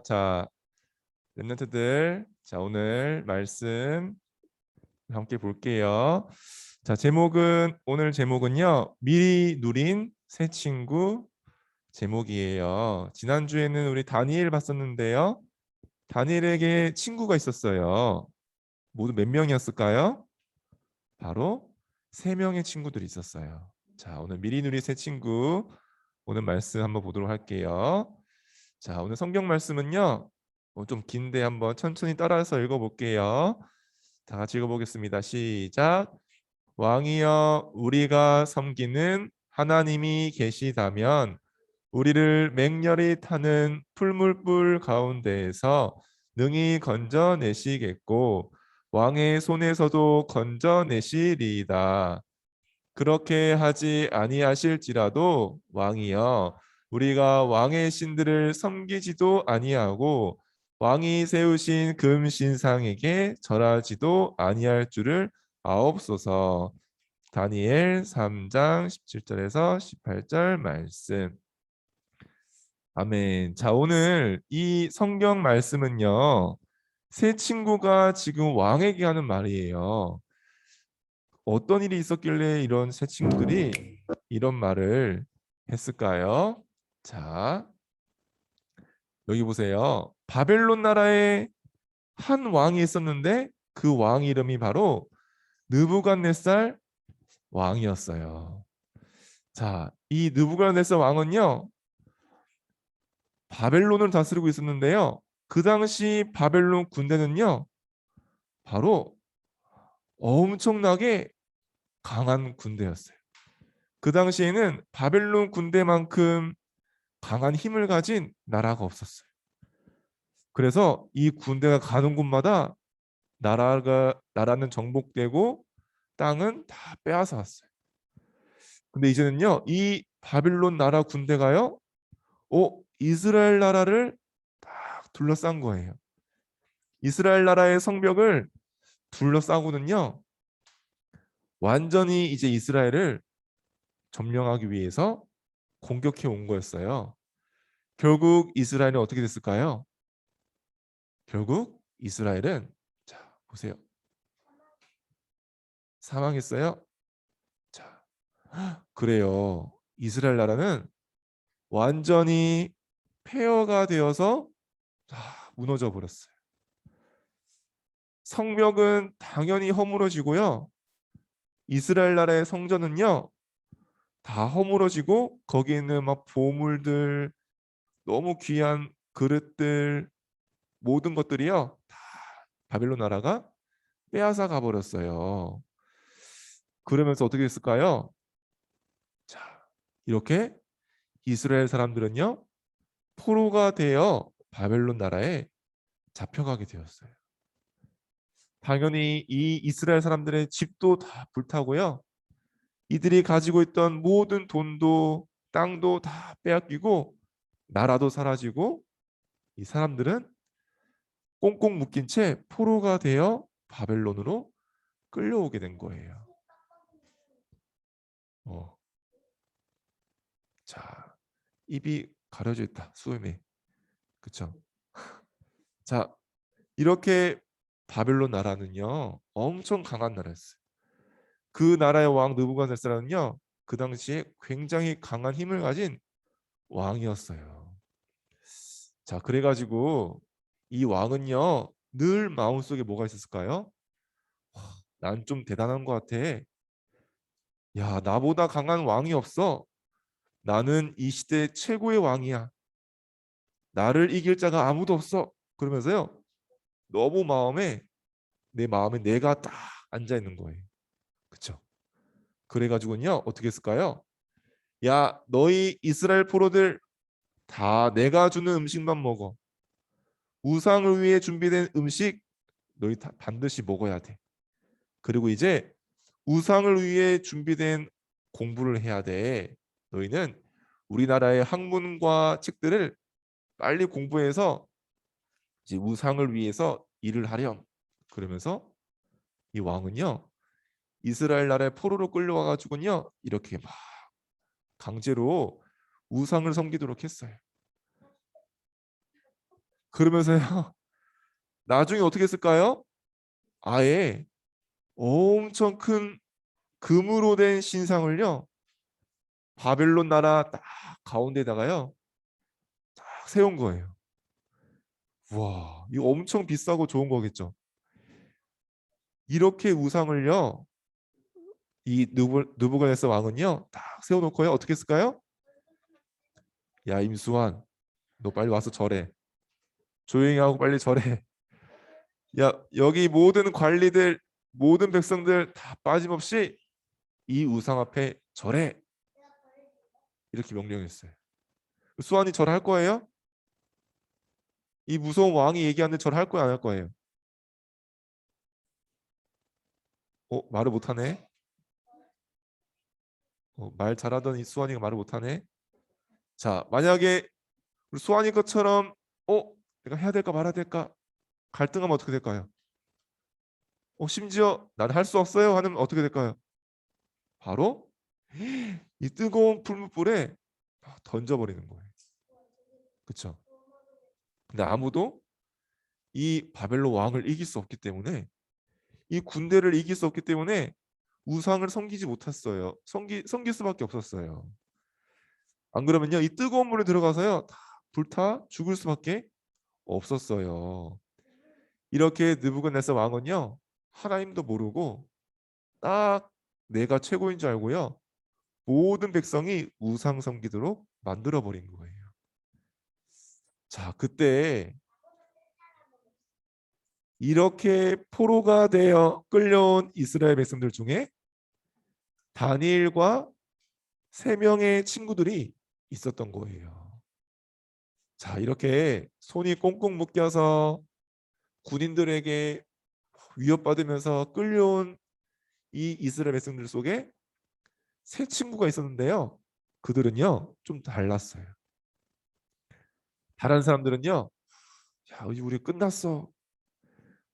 자, 랩런트들, 자 오늘 말씀 함께 볼게요. 자, 오늘 제목은요, 미리 누린 새 친구 제목이에요. 지난주에는 우리 다니엘 봤었는데요. 다니엘에게 친구가 있었어요. 모두 몇 명이었을까요? 바로 세 명의 친구들이 있었어요. 자, 오늘 미리 누린 새 친구 오늘 말씀 한번 보도록 할게요. 자, 오늘 성경 말씀은요. 좀 긴데 한번 천천히 따라서 읽어볼게요. 다 같이 읽어보겠습니다. 시작. 왕이여, 우리가 섬기는 하나님이 계시다면 우리를 맹렬히 타는 풀물불 가운데에서 능히 건져내시겠고 왕의 손에서도 건져내시리이다. 그렇게 하지 아니하실지라도 왕이여, 우리가 왕의 신들을 섬기지도 아니하고 왕이 세우신 금 신상에게 절하지도 아니할 줄을 아옵소서. 다니엘 3장 17절에서 18절 말씀. 아멘. 자, 오늘 이 성경 말씀은요, 세 친구가 지금 왕에게 하는 말이에요. 어떤 일이 있었길래 이런 세 친구들이 이런 말을 했을까요? 자, 여기 보세요. 바벨론 나라에 한 왕이 있었는데 그 왕 이름이 바로 느부갓네살 왕이었어요. 자, 이 느부갓네살 왕은요, 바벨론을 다스리고 있었는데요. 그 당시 바벨론 군대는요, 바로 엄청나게 강한 군대였어요. 그 당시에는 바벨론 군대만큼 강한 힘을 가진 나라가 없었어요. 그래서 이 군대가 가는 곳마다 나라는 정복되고 땅은 다 빼앗아 왔어요. 근데 이제는요, 이 바빌론 나라 군대가요, 이스라엘 나라를 딱 둘러싼 거예요. 이스라엘 나라의 성벽을 둘러싸고는요, 완전히 이제 이스라엘을 점령하기 위해서 공격해 온 거였어요. 결국 이스라엘은 어떻게 됐을까요? 결국 이스라엘은, 자 보세요, 사망했어요. 자, 그래요. 이스라엘 나라는 완전히 폐허가 되어서 다 무너져 버렸어요. 성벽은 당연히 허물어지고요. 이스라엘 나라의 성전은요, 다 허물어지고 거기 있는 막 보물들, 너무 귀한 그릇들, 모든 것들이요, 다 바빌론 나라가 빼앗아 가버렸어요. 그러면서 어떻게 됐을까요? 자, 이렇게 이스라엘 사람들은요, 포로가 되어 바벨론 나라에 잡혀가게 되었어요. 당연히 이 이스라엘 사람들의 집도 다 불타고요. 이들이 가지고 있던 모든 돈도 땅도 다 빼앗기고 나라도 사라지고 이 사람들은 꽁꽁 묶인 채 포로가 되어 바벨론으로 끌려오게 된 거예요. 어, 자, 입이 가려져 있다. 수음이. 그쵸? 자, 이렇게 바벨론 나라는요, 엄청 강한 나라였어요. 그 나라의 왕 느부갓네살은요, 그 당시에 굉장히 강한 힘을 가진 왕이었어요. 자, 그래가지고 이 왕은요, 늘 마음속에 뭐가 있었을까요? 난 좀 대단한 것 같아. 야, 나보다 강한 왕이 없어. 나는 이 시대 최고의 왕이야. 나를 이길 자가 아무도 없어. 그러면서요, 너무 내 마음에 내가 딱 앉아 있는 거예요. 그쵸? 그래가지고는요, 어떻게 했을까요? 야, 너희 이스라엘 포로들 다 내가 주는 음식만 먹어. 우상을 위해 준비된 음식 너희 다 반드시 먹어야 돼. 그리고 이제 우상을 위해 준비된 공부를 해야 돼. 너희는 우리나라의 학문과 책들을 빨리 공부해서 이제 우상을 위해서 일을 하렴. 그러면서 이 왕은요, 이스라엘 나라의 포로로 끌려와 가지고는요, 이렇게 막 강제로 우상을 섬기도록 했어요. 그러면서요. 나중에 어떻게 했을까요? 아예 엄청 큰 금으로 된 신상을요. 바벨론 나라 딱 가운데다가요. 딱 세운 거예요. 와, 이거 엄청 비싸고 좋은 거겠죠. 이렇게 우상을요. 이 느부갓네살 왕은요. 딱 세워놓고요. 어떻게 했을까요? 야, 임수환, 너 빨리 와서 절해. 조용히 하고 빨리 절해. 야, 여기 모든 관리들, 모든 백성들 다 빠짐없이 이 우상 앞에 절해. 이렇게 명령했어요. 수환이 절할 거예요? 이 무서운 왕이 얘기하는데 절할 거야, 안 할 거예요? 말을 못하네. 말 잘하던 이 수환이가 말을 못하네. 자, 만약에 우리 수환이 것처럼 내가 해야 될까 말아야 될까 갈등하면 어떻게 될까요? 심지어 나는 할 수 없어요 하면 어떻게 될까요? 바로 이 뜨거운 풀무불에 던져버리는 거예요. 그렇죠? 근데 아무도 이 바벨론 왕을 이길 수 없기 때문에 이 군대를 이길 수 없기 때문에 우상을 섬기지 못했어요. 섬길 수밖에 없었어요. 안 그러면요 이 뜨거운 물에 들어가서요 다 불타 죽을 수밖에 없었어요. 이렇게 느부갓네살 왕은요 하나님도 모르고 딱 내가 최고인 줄 알고요 모든 백성이 우상 섬기도록 만들어 버린 거예요. 자, 그때 이렇게 포로가 되어 끌려온 이스라엘 백성들 중에 다니엘과 세 명의 친구들이 있었던 거예요. 자, 이렇게 손이 꽁꽁 묶여서 군인들에게 위협받으면서 끌려온 이 이스라엘 백성들 속에 세 친구가 있었는데요. 그들은요 좀 달랐어요. 다른 사람들은요, 야, 이제 우리 끝났어.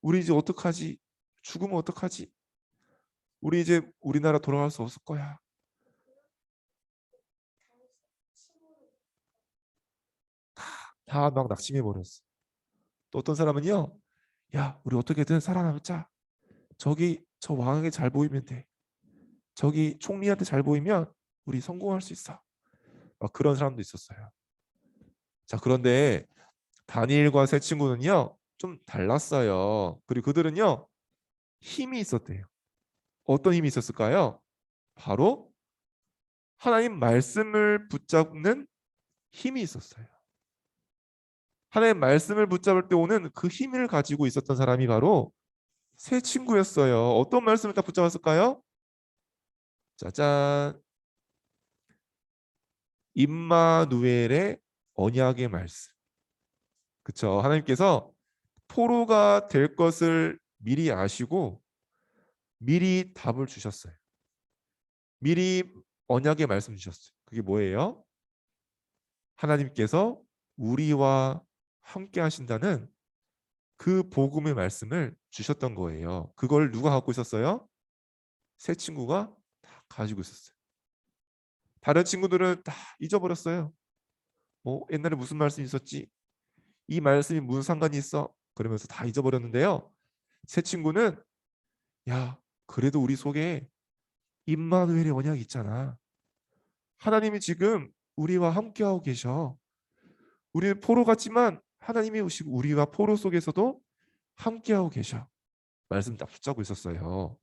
우리 이제 어떡하지? 죽으면 어떡하지? 우리 이제 우리나라 돌아갈 수 없을 거야. 다 막 낙심해 버렸어. 또 어떤 사람은요, 야, 우리 어떻게든 살아남자. 저기 저 왕에게 잘 보이면 돼. 저기 총리한테 잘 보이면 우리 성공할 수 있어. 막 그런 사람도 있었어요. 자, 그런데 다니엘과 세 친구는요, 좀 달랐어요. 그리고 그들은요, 힘이 있었대요. 어떤 힘이 있었을까요? 바로 하나님 말씀을 붙잡는 힘이 있었어요. 하나님 말씀을 붙잡을 때 오는 그 힘을 가지고 있었던 사람이 바로 세 친구였어요. 어떤 말씀을 딱 붙잡았을까요? 짜잔. 임마누엘의 언약의 말씀. 그쵸? 하나님께서 포로가 될 것을 미리 아시고 미리 답을 주셨어요. 미리 언약의 말씀 주셨어요. 그게 뭐예요? 하나님께서 우리와 함께 하신다는 그 복음의 말씀을 주셨던 거예요. 그걸 누가 갖고 있었어요? 세 친구가 다 가지고 있었어요. 다른 친구들은 다 잊어버렸어요. 옛날에 무슨 말씀이 있었지? 이 말씀이 무슨 상관이 있어? 그러면서 다 잊어버렸는데요. 세 친구는 야, 그래도 우리 속에 임마누엘의 언약이 있잖아. 하나님이 지금 우리와 함께하고 계셔. 우리는 포로 같지만 하나님이 우리와 포로 속에서도 함께하고 계셔. 말씀 딱 붙잡고 있었어요.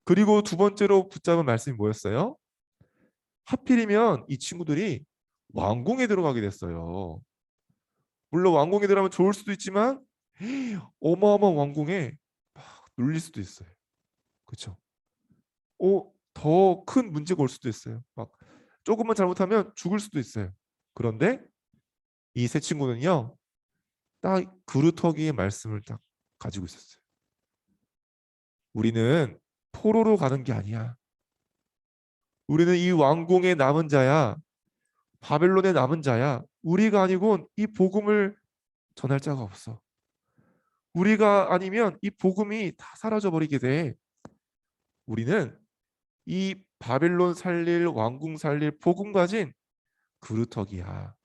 그리고 두 번째로 붙잡은 말씀이 뭐였어요? 하필이면 이 친구들이 왕궁에 들어가게 됐어요. 물론 왕궁에 들어가면 좋을 수도 있지만 어마어마한 왕궁에 막 눌릴 수도 있어요. 그렇죠? 더 큰 문제가 올 수도 있어요. 막 조금만 잘못하면 죽을 수도 있어요. 그런데 이 세 친구는요, 딱 그루터기의 말씀을 딱 가지고 있었어요. 우리는 포로로 가는 게 아니야. 우리는 이 왕궁의 남은 자야. 바벨론의 남은 자야. 우리가 아니곤 이 복음을 전할 자가 없어. 우리가 아니면 이 복음이 다 사라져 버리게 돼. 우리는 이 바벨론 살릴 왕궁 살릴 복음 가진 그루터기야.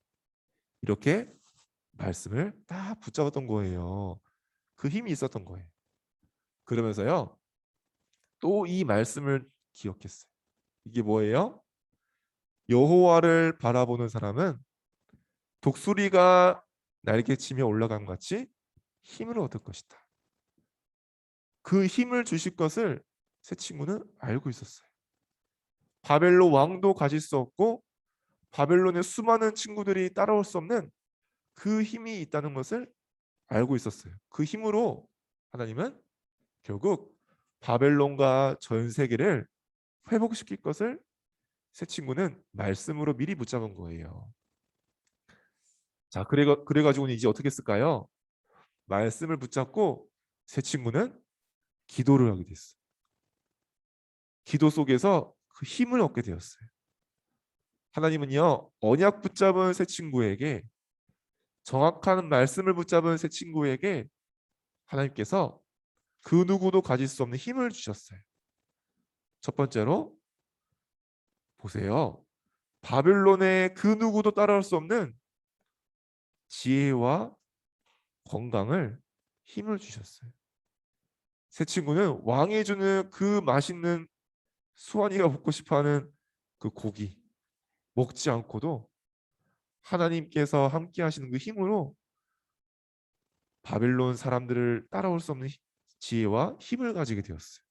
이렇게 말씀을 딱 붙잡았던 거예요. 그 힘이 있었던 거예요. 그러면서요. 또 이 말씀을 기억했어요. 이게 뭐예요? 여호와를 바라보는 사람은 독수리가 날개치며 올라간 것 같이 힘을 얻을 것이다. 그 힘을 주실 것을 새 친구는 알고 있었어요. 바벨론 왕도 가질 수 없고 바벨론의 수많은 친구들이 따라올 수 없는 그 힘이 있다는 것을 알고 있었어요. 그 힘으로 하나님은 결국 바벨론과 전 세계를 회복시킬 것을 새 친구는 말씀으로 미리 붙잡은 거예요. 자, 그래가지고는 이제 어떻게 했을까요? 말씀을 붙잡고 새 친구는 기도를 하게 됐어요. 기도 속에서 그 힘을 얻게 되었어요. 하나님은요, 언약 붙잡은 새 친구에게, 정확한 말씀을 붙잡은 새 친구에게 하나님께서 그 누구도 가질 수 없는 힘을 주셨어요. 첫 번째로 보세요. 바벨론의 그 누구도 따라올 수 없는 지혜와 건강을, 힘을 주셨어요. 새 친구는 왕이 주는 그 맛있는, 수완이가 먹고 싶어하는 그 고기 먹지 않고도 하나님께서 함께 하시는 그 힘으로 바벨론 사람들을 따라올 수 없는 지혜와 힘을 가지게 되었어요.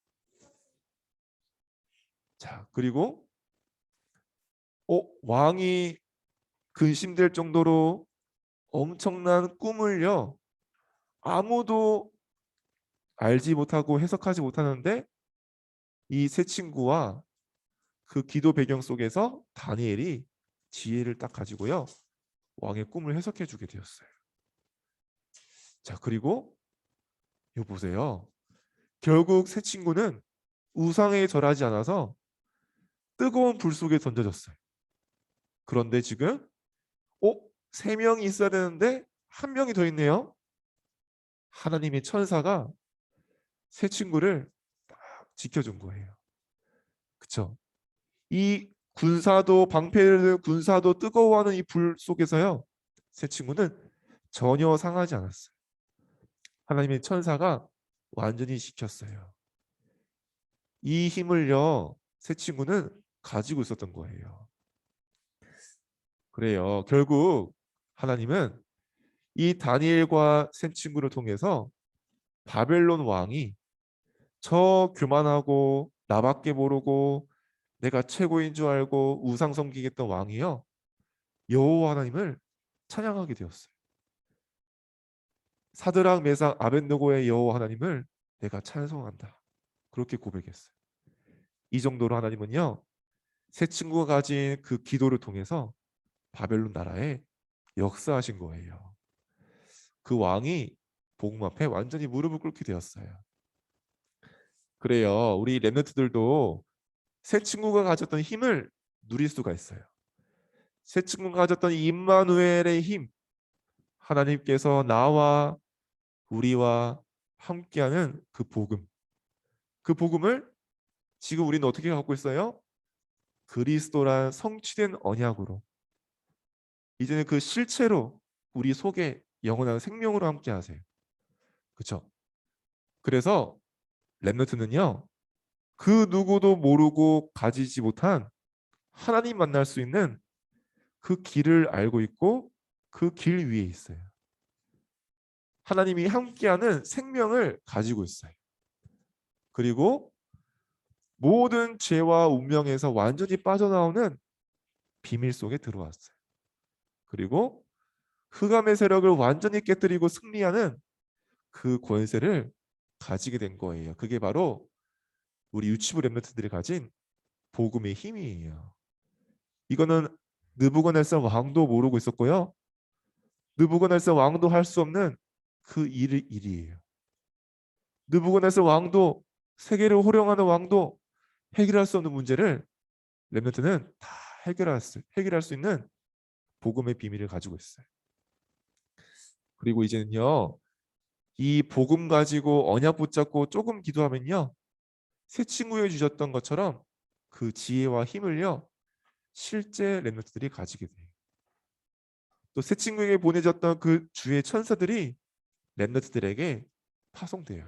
자, 그리고 왕이 근심될 정도로 엄청난 꿈을요, 아무도 알지 못하고 해석하지 못하는데 이 세 친구와 그 기도 배경 속에서 다니엘이 지혜를 딱 가지고요, 왕의 꿈을 해석해 주게 되었어요. 자, 그리고 이거 보세요. 결국 세 친구는 우상에 절하지 않아서 뜨거운 불 속에 던져졌어요. 그런데 지금 세 명이 있어야 되는데 한 명이 더 있네요. 하나님의 천사가 세 친구를 딱 지켜준 거예요. 그쵸? 이 군사도, 방패를 군사도 뜨거워하는 이 불 속에서요, 세 친구는 전혀 상하지 않았어요. 하나님의 천사가 완전히 지켰어요. 이 힘을요, 세 친구는 가지고 있었던 거예요. 그래요. 결국 하나님은 이 다니엘과 세 친구를 통해서 바벨론 왕이, 저 교만하고 나밖에 모르고 내가 최고인 줄 알고 우상 섬기겠던 왕이요, 여호와 하나님을 찬양하게 되었어요. 사드락 메삭 아벳느고의 여호와 하나님을 내가 찬송한다. 그렇게 고백했어요. 이 정도로 하나님은요, 세 친구가 가진 그 기도를 통해서 바벨론 나라에 역사하신 거예요. 그 왕이 복음 앞에 완전히 무릎을 꿇게 되었어요. 그래요. 우리 렘넌트들도 새 친구가 가졌던 힘을 누릴 수가 있어요. 새 친구가 가졌던 임마누엘의 힘, 하나님께서 나와 우리와 함께하는 그 복음, 그 복음을 지금 우리는 어떻게 갖고 있어요? 그리스도란 성취된 언약으로, 이제는 그 실체로 우리 속에 영원한 생명으로 함께 하세요. 그렇죠? 그래서 렘넌트는요, 그 누구도 모르고 가지지 못한 하나님 만날 수 있는 그 길을 알고 있고 그 길 위에 있어요. 하나님이 함께하는 생명을 가지고 있어요. 그리고 모든 죄와 운명에서 완전히 빠져나오는 비밀 속에 들어왔어요. 그리고 흑암의 세력을 완전히 깨뜨리고 승리하는 그 권세를 가지게 된 거예요. 그게 바로 우리 유치부 렘넌트들이 가진 복음의 힘이에요. 이거는 느부갓네살 왕도 모르고 있었고요, 느부갓네살 왕도 할 수 없는 그 일이에요. 느부갓네살 왕도, 세계를 호령하는 왕도 해결할 수 없는 문제를 렘넌트는 다 해결할 수 있는 복음의 비밀을 가지고 있어요. 그리고 이제는요, 이 복음 가지고 언약 붙잡고 조금 기도하면요, 새 친구에 주셨던 것처럼 그 지혜와 힘을요, 실제 렘넌트들이 가지게 돼요. 또 새 친구에게 보내졌던 그 주의 천사들이 렘넌트들에게 파송돼요.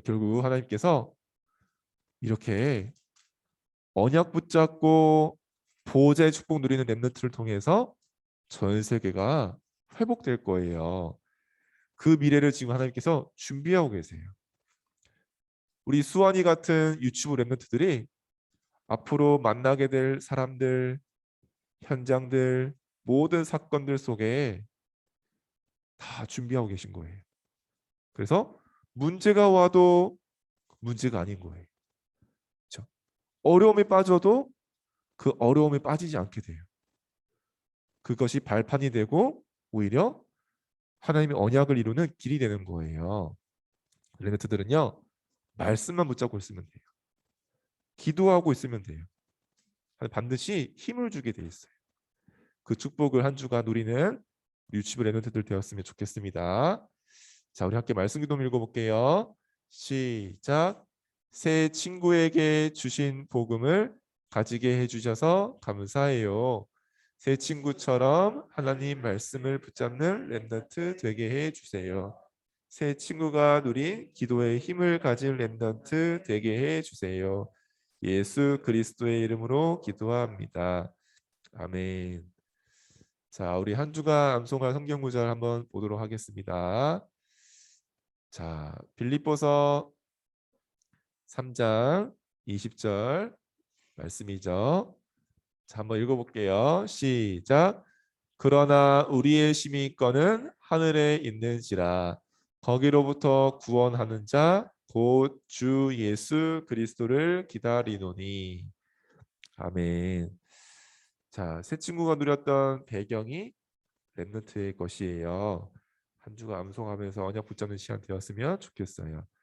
결국 하나님께서 이렇게 언약 붙잡고 보호자의 축복 누리는 렘넌트를 통해서 전 세계가 회복될 거예요. 그 미래를 지금 하나님께서 준비하고 계세요. 우리 수완이 같은 유튜브 렘넌트들이 앞으로 만나게 될 사람들, 현장들, 모든 사건들 속에 다 준비하고 계신 거예요. 그래서 문제가 와도 문제가 아닌 거예요. 그렇죠? 어려움에 빠져도 그 어려움에 빠지지 않게 돼요. 그것이 발판이 되고 오히려 하나님의 언약을 이루는 길이 되는 거예요. 렘넌트들은요, 말씀만 붙잡고 있으면 돼요. 기도하고 있으면 돼요. 반드시 힘을 주게 돼 있어요. 그 축복을 한 주간 누리는 유치부 렘넌트들 되었으면 좋겠습니다. 자, 우리 함께 말씀 기도 읽어볼게요. 시작. 새 친구에게 주신 복음을 가지게 해주셔서 감사해요. 새 친구처럼 하나님 말씀을 붙잡는 렘넌트 되게 해주세요. 새 친구가 누린 기도의 힘을 가진 렘넌트 되게 해주세요. 예수 그리스도의 이름으로 기도합니다. 아멘. 자, 우리 한 주간 암송할 성경 구절 한번 보도록 하겠습니다. 자, 빌립보서 3장 20절 말씀이죠. 자, 한번 읽어볼게요. 시작. 그러나 우리의 시민권은 하늘에 있는지라 거기로부터 구원하는 자 곧 주 예수 그리스도를 기다리노니. 아멘. 자, 새 친구가 누렸던 배경이 렘넌트의 것이에요. 한 주가 암송하면서 언약 붙잡는 시간 되었으면 좋겠어요.